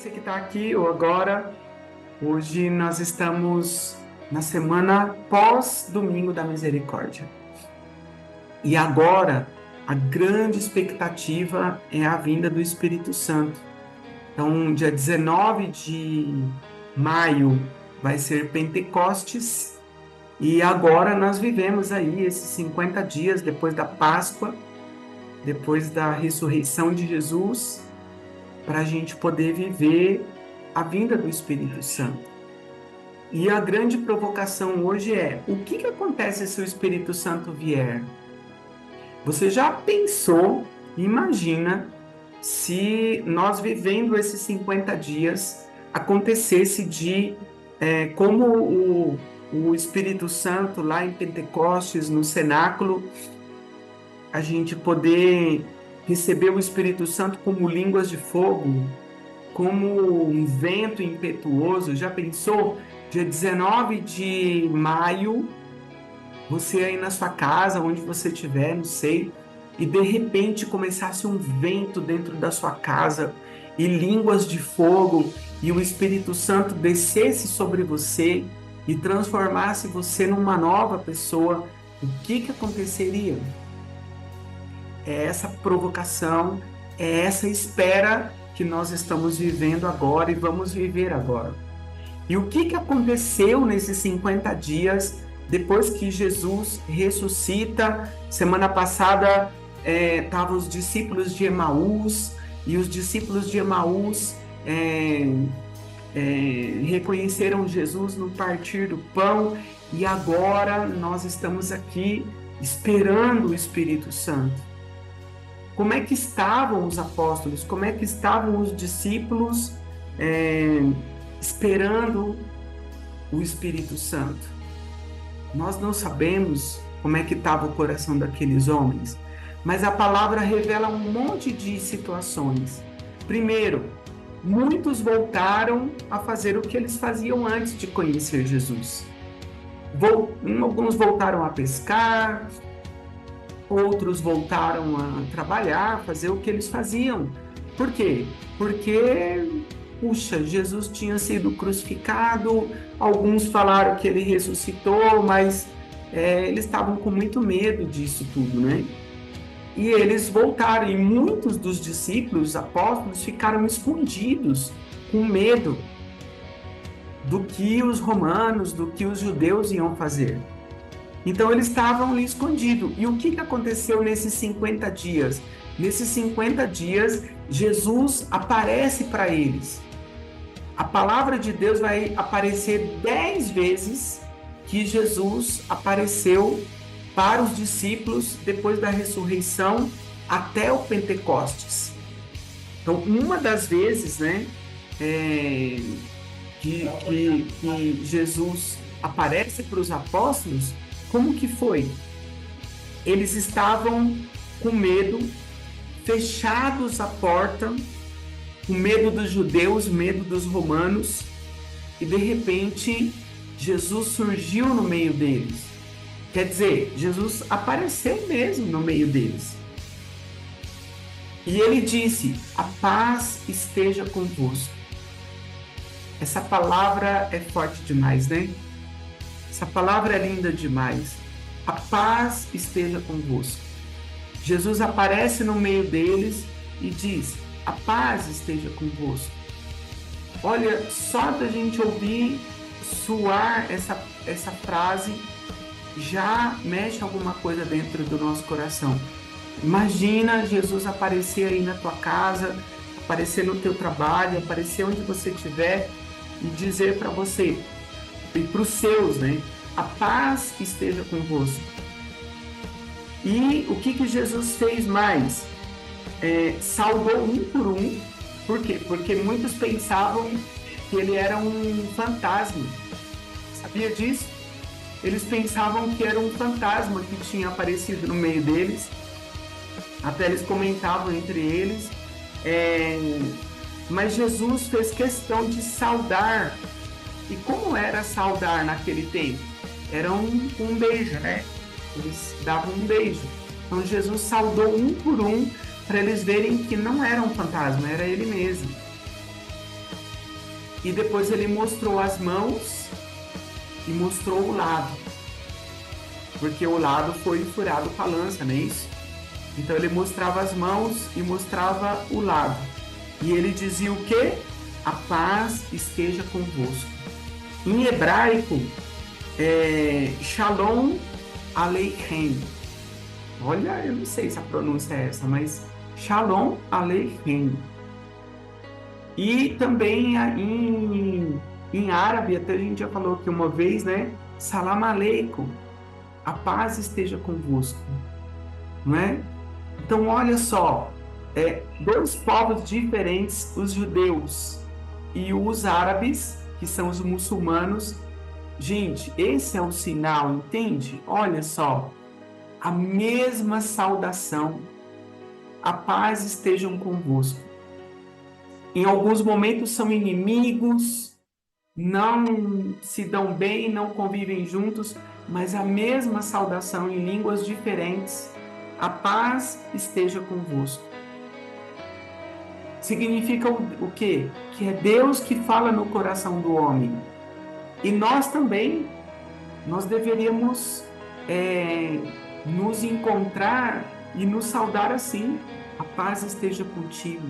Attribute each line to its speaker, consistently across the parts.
Speaker 1: você que está aqui ou agora. Hoje nós estamos na semana pós-Domingo da Misericórdia. E agora, a grande expectativa é a vinda do Espírito Santo. Então, dia 19 de maio vai ser Pentecostes. E agora nós vivemos aí esses 50 dias depois da Páscoa, depois da ressurreição de Jesus, para a gente poder viver a vinda do Espírito Santo. E a grande provocação hoje é: o que acontece se o Espírito Santo vier? Você já pensou, imagina, se nós vivendo esses 50 dias acontecesse como o Espírito Santo lá em Pentecostes, no cenáculo, a gente poder receber o Espírito Santo como línguas de fogo, como um vento impetuoso. Já pensou? Dia 19 de maio, você aí na sua casa, onde você estiver, não sei, e de repente começasse um vento dentro da sua casa e línguas de fogo, e o Espírito Santo descesse sobre você e transformasse você numa nova pessoa, o que aconteceria? É essa provocação, é essa espera que nós estamos vivendo agora e vamos viver agora. E o que aconteceu nesses 50 dias depois que Jesus ressuscita? Semana passada estavam os discípulos de Emaús, e os discípulos de Emaús reconheceram Jesus no partir do pão, e agora nós estamos aqui esperando o Espírito Santo. Como é que estavam os apóstolos? Como é que estavam os discípulos esperando o Espírito Santo? Nós não sabemos como é que estava o coração daqueles homens, mas a palavra revela um monte de situações. Primeiro, muitos voltaram a fazer o que eles faziam antes de conhecer Jesus. Alguns voltaram a pescar, outros voltaram a trabalhar, fazer o que eles faziam. Por quê? Porque, puxa, Jesus tinha sido crucificado, alguns falaram que ele ressuscitou, mas eles estavam com muito medo disso tudo, né? E eles voltaram, e muitos dos discípulos, apóstolos, ficaram escondidos, com medo do que os romanos, do que os judeus iam fazer. Então eles estavam ali escondidos. E o que aconteceu nesses 50 dias? Nesses 50 dias, Jesus aparece para eles. A palavra de Deus vai aparecer 10 vezes que Jesus apareceu para os discípulos depois da ressurreição até o Pentecostes. Então, uma das vezes, né, que Jesus aparece para os apóstolos, como que foi? Eles estavam com medo, fechados à porta, com medo dos judeus, medo dos romanos, e de repente Jesus surgiu no meio deles. Quer dizer, Jesus apareceu mesmo no meio deles. E ele disse: a paz esteja convosco. Essa palavra é forte demais, né? Essa palavra é linda demais. A paz esteja convosco. Jesus aparece no meio deles e diz: a paz esteja convosco. Olha, só da gente ouvir soar essa frase, já mexe alguma coisa dentro do nosso coração. Imagina Jesus aparecer aí na tua casa, aparecer no teu trabalho, aparecer onde você estiver e dizer para você e para os seus, né? A paz esteja convosco. E o que Jesus fez mais? Saudou um por um. Por quê? Porque muitos pensavam que ele era um fantasma. Sabia disso? Eles pensavam que era um fantasma que tinha aparecido no meio deles. Até eles comentavam entre eles. Mas Jesus fez questão de saudar. E como era saudar naquele tempo? Era um beijo, né? Eles davam um beijo. Então Jesus saudou um por um para eles verem que não era um fantasma, era ele mesmo. e depois ele mostrou as mãos e mostrou o lado. Porque o lado foi furado com a lança, não é isso? Então ele mostrava as mãos e mostrava o lado. E ele dizia o quê? A paz esteja convosco. Em hebraico, Shalom Aleichem. Olha, eu não sei se a pronúncia é essa, mas Shalom Aleichem. E também em árabe, até a gente já falou aqui uma vez, né? Salam Aleikum. A paz esteja convosco. Não é? Então, olha só, dois povos diferentes, os judeus e os árabes, que são os muçulmanos. Gente, esse é o sinal, entende? Olha só, a mesma saudação, a paz estejam convosco. Em alguns momentos são inimigos, não se dão bem, não convivem juntos, mas a mesma saudação em línguas diferentes, a paz esteja convosco. Significa o quê? Que é Deus que fala no coração do homem. E nós também, nós deveríamos nos encontrar e nos saudar assim. A paz esteja contigo,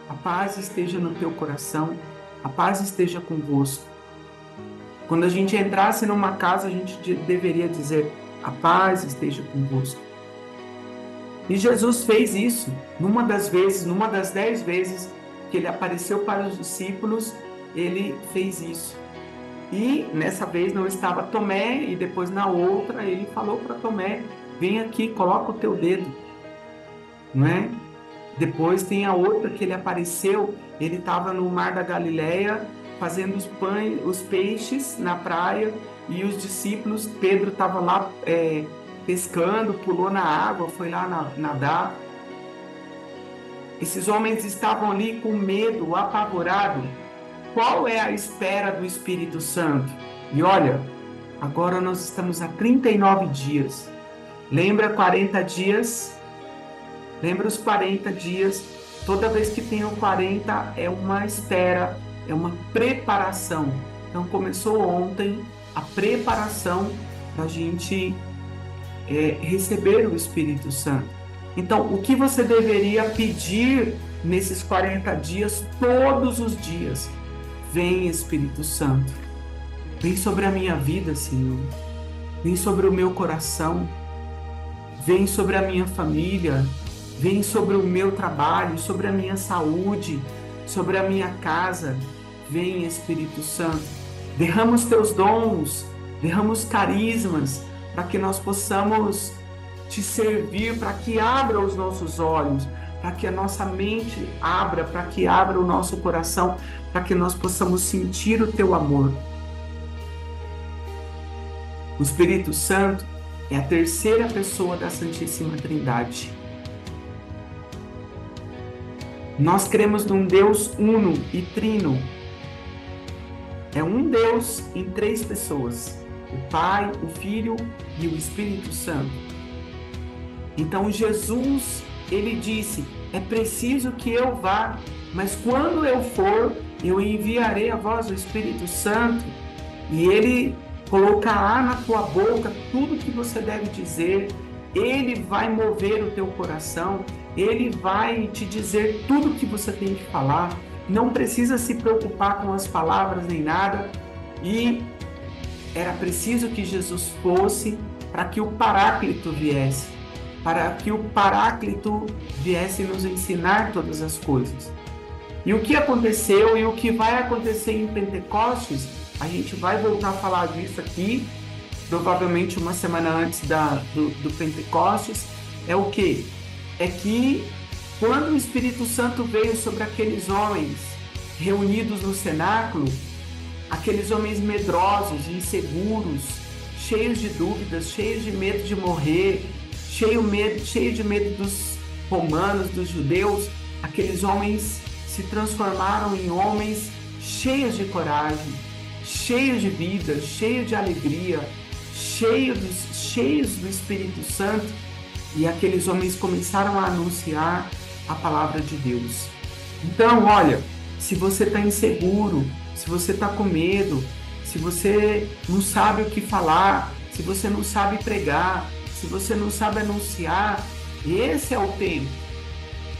Speaker 1: a paz esteja no teu coração, a paz esteja convosco. Quando a gente entrasse numa casa, a gente deveria dizer, a paz esteja convosco. E Jesus fez isso numa das 10 vezes que ele apareceu para os discípulos, ele fez isso. E nessa vez não estava Tomé, e depois na outra ele falou para Tomé, vem aqui, coloca o teu dedo. Não é? Depois tem a outra que ele apareceu, ele estava no mar da Galileia, fazendo os peixes na praia, e os discípulos, Pedro estava lá pescando, pulou na água, foi lá nadar. Esses homens estavam ali com medo, apavorados. Qual é a espera do Espírito Santo? E olha, agora nós estamos há 39 dias. Lembra 40 dias? Lembra os 40 dias? Toda vez que tem o 40 é uma espera, é uma preparação. Então começou ontem a preparação para a gente receber o Espírito Santo. Então, o que você deveria pedir nesses 40 dias, todos os dias? Vem, Espírito Santo. Vem sobre a minha vida, Senhor. Vem sobre o meu coração. Vem sobre a minha família. Vem sobre o meu trabalho, sobre a minha saúde, sobre a minha casa. Vem, Espírito Santo. Derrama os teus dons, derrama os carismas, para que nós possamos te servir, para que abra os nossos olhos, para que a nossa mente abra, para que abra o nosso coração, para que nós possamos sentir o teu amor. O Espírito Santo é a terceira pessoa da Santíssima Trindade. Nós cremos num Deus uno e trino. É um Deus em 3 pessoas. O Pai, o Filho e o Espírito Santo. Então Jesus, ele disse, é preciso que eu vá, mas quando eu for, eu enviarei a vós o Espírito Santo, e ele colocará na tua boca tudo que você deve dizer, ele vai mover o teu coração, ele vai te dizer tudo que você tem que falar, não precisa se preocupar com as palavras nem nada, e era preciso que Jesus fosse para que o Paráclito viesse, para que o Paráclito viesse nos ensinar todas as coisas. E o que aconteceu e o que vai acontecer em Pentecostes, a gente vai voltar a falar disso aqui, provavelmente uma semana antes do Pentecostes, é o quê? É que quando o Espírito Santo veio sobre aqueles homens reunidos no cenáculo, aqueles homens medrosos, inseguros, cheios de dúvidas, cheios de medo de morrer, cheio de medo dos romanos, dos judeus, aqueles homens se transformaram em homens cheios de coragem, cheios de vida, cheios de alegria, cheios do Espírito Santo, e aqueles homens começaram a anunciar a palavra de Deus. Então, olha, se você está inseguro, se você está com medo, se você não sabe o que falar, se você não sabe pregar, se você não sabe anunciar, esse é o tempo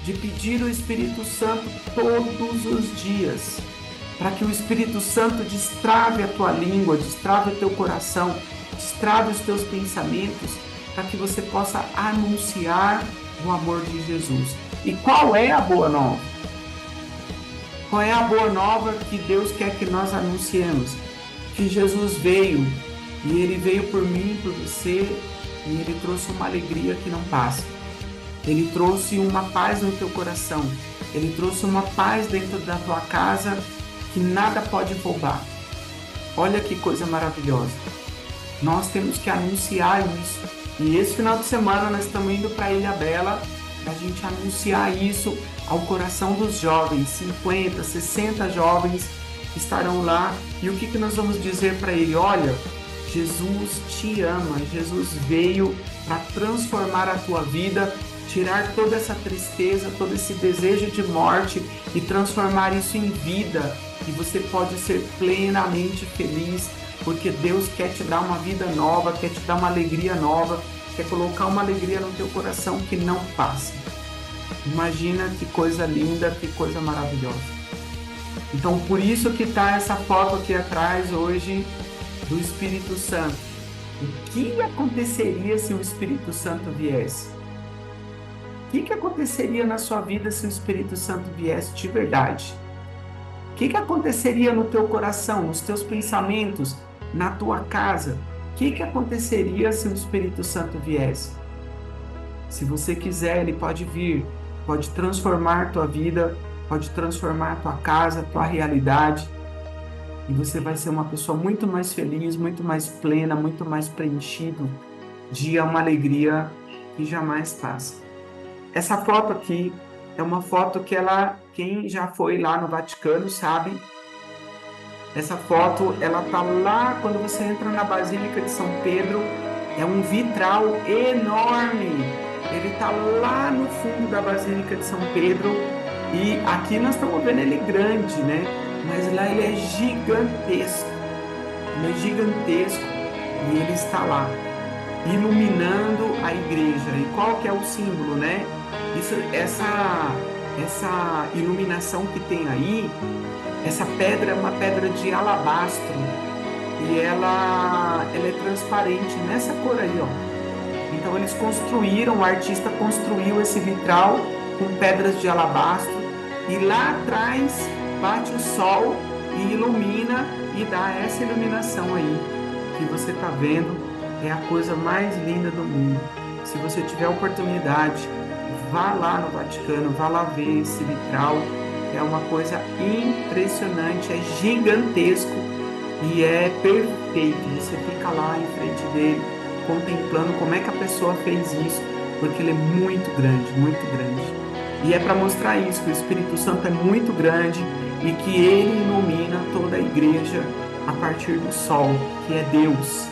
Speaker 1: de pedir o Espírito Santo todos os dias, para que o Espírito Santo destrave a tua língua, destrave o teu coração, destrave os teus pensamentos, para que você possa anunciar o amor de Jesus. E qual é a boa nova? Qual é a boa nova que Deus quer que nós anunciemos? Que Jesus veio, e Ele veio por mim, por você, e Ele trouxe uma alegria que não passa. Ele trouxe uma paz no teu coração. Ele trouxe uma paz dentro da tua casa que nada pode roubar. Olha que coisa maravilhosa. Nós temos que anunciar isso. E esse final de semana nós estamos indo para Ilha Bela para a gente anunciar isso ao coração dos jovens. 50, 60 jovens estarão lá. E o que nós vamos dizer para ele? Olha, Jesus te ama. Jesus veio para transformar a tua vida, tirar toda essa tristeza, todo esse desejo de morte e transformar isso em vida. E você pode ser plenamente feliz, porque Deus quer te dar uma vida nova, quer te dar uma alegria nova, quer colocar uma alegria no teu coração que não passa. Imagina que coisa linda, que coisa maravilhosa. Então, por isso que está essa foto aqui atrás hoje do Espírito Santo. O que aconteceria se o Espírito Santo viesse? O que aconteceria na sua vida se o Espírito Santo viesse de verdade? O que aconteceria no teu coração, nos teus pensamentos, na tua casa? O que aconteceria se o Espírito Santo viesse? Se você quiser, ele pode vir, pode transformar tua vida, pode transformar tua casa, tua realidade. E você vai ser uma pessoa muito mais feliz, muito mais plena, muito mais preenchido de uma alegria que jamais passa. Essa foto aqui é uma foto que quem já foi lá no Vaticano sabe. Essa foto, ela tá lá quando você entra na Basílica de São Pedro. É um vitral enorme. Ele tá lá no fundo da Basílica de São Pedro. E aqui nós estamos vendo ele grande, né? Mas lá ele é gigantesco. Ele é gigantesco. E ele está lá, iluminando a igreja. E qual que é o símbolo, né? Essa iluminação que tem aí, essa pedra é uma pedra de alabastro e ela é transparente nessa cor aí, ó. Então eles construíram, o artista construiu esse vitral com pedras de alabastro e lá atrás bate o sol e ilumina e dá essa iluminação aí que você está vendo. É a coisa mais linda do mundo. Se você tiver oportunidade, vá lá no Vaticano, vá lá ver esse vitral. É uma coisa impressionante, é gigantesco e é perfeito. Você fica lá em frente dele, contemplando como é que a pessoa fez isso, porque ele é muito grande, muito grande. E é para mostrar isso, que o Espírito Santo é muito grande e que ele ilumina toda a igreja a partir do sol, que é Deus,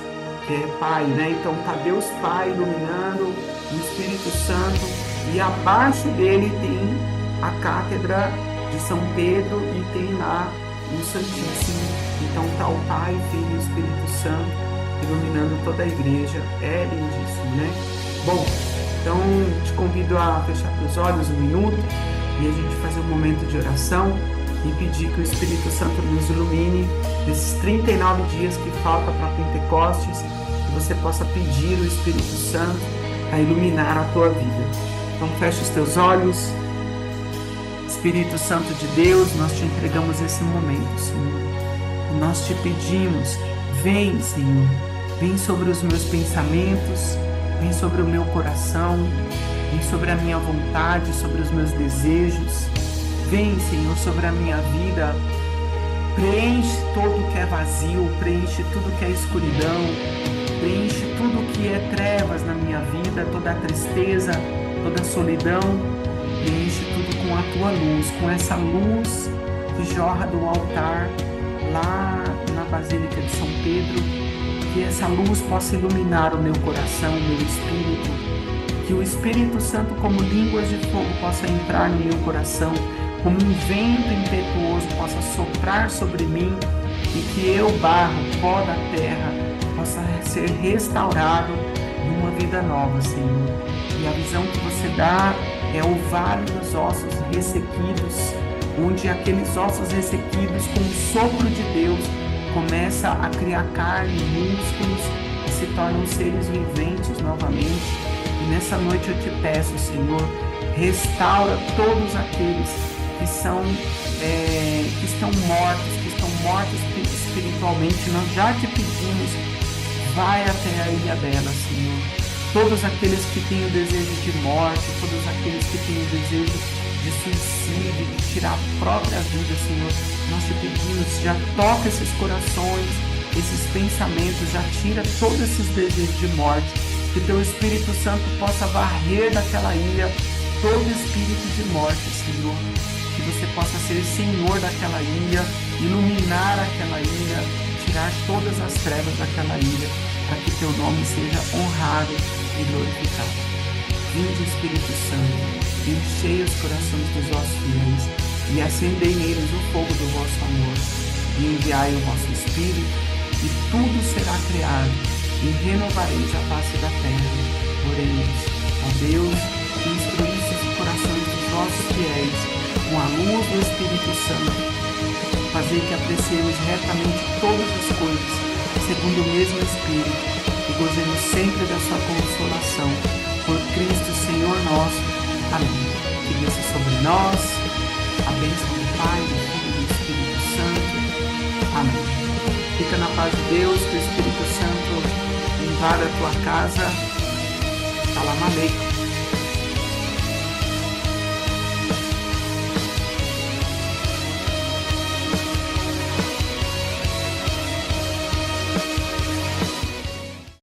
Speaker 1: que é Pai, né? Então tá Deus Pai iluminando, o Espírito Santo. E abaixo dele tem a cátedra de São Pedro e tem lá o Santíssimo. Então está o Pai, Filho e o Espírito Santo iluminando toda a igreja. É lindíssimo, né? Bom, então te convido a fechar teus olhos um minuto e a gente fazer um momento de oração e pedir que o Espírito Santo nos ilumine nesses 39 dias que falta para Pentecostes, que você possa pedir o Espírito Santo a iluminar a tua vida. Então fecha os teus olhos. Espírito Santo de Deus, nós te entregamos esse momento, Senhor. E nós te pedimos, vem, Senhor, vem sobre os meus pensamentos, vem sobre o meu coração, vem sobre a minha vontade, sobre os meus desejos. Vem, Senhor, sobre a minha vida. Preenche tudo que é vazio, preenche tudo que é escuridão, preenche tudo que é trevas na minha vida, toda a tristeza, toda a solidão, preenche tudo com a tua luz, com essa luz que jorra do altar lá na Basílica de São Pedro, que essa luz possa iluminar o meu coração, o meu espírito, que o Espírito Santo como línguas de fogo possa entrar no meu coração, como um vento impetuoso, possa soprar sobre mim e que eu, barro, pó da terra, possa ser restaurado numa vida nova, Senhor. E a visão que você dá é o vale dos ossos ressequidos, onde aqueles ossos ressequidos, com o sopro de Deus, começa a criar carne, músculos e se tornam seres viventes novamente. E nessa noite eu te peço, Senhor, restaura todos aqueles que estão mortos espiritualmente. Nós já te pedimos, vai até a ilha dela, Senhor. Todos aqueles que têm o desejo de morte, todos aqueles que têm o desejo de suicídio, de tirar a própria vida, Senhor, nós te pedimos, já toca esses corações, esses pensamentos, já tira todos esses desejos de morte, que teu Espírito Santo possa varrer daquela ilha todo espírito de morte, Senhor, que você possa ser Senhor daquela ilha, iluminar aquela ilha, tirar todas as trevas daquela ilha, para que teu nome seja honrado e glorificado. Vinde, Espírito Santo, enchei os corações dos vossos fiéis e acendei neles o fogo do vosso amor, e enviai o vosso Espírito, e tudo será criado, e renovareis a face da terra. Oremos, ó Deus, que instruísse os corações dos vossos fiéis com a luz do Espírito Santo, fazer que apreciemos retamente todas as coisas, segundo o mesmo Espírito, e gozemos sempre da sua consolação. Por Cristo, Senhor nosso. Amém. Que desça sobre nós a bênção do Pai, do Filho e do Espírito Santo. Amém. Fica na paz de Deus, que o Espírito Santo invada a tua casa. Shalom Aleichem.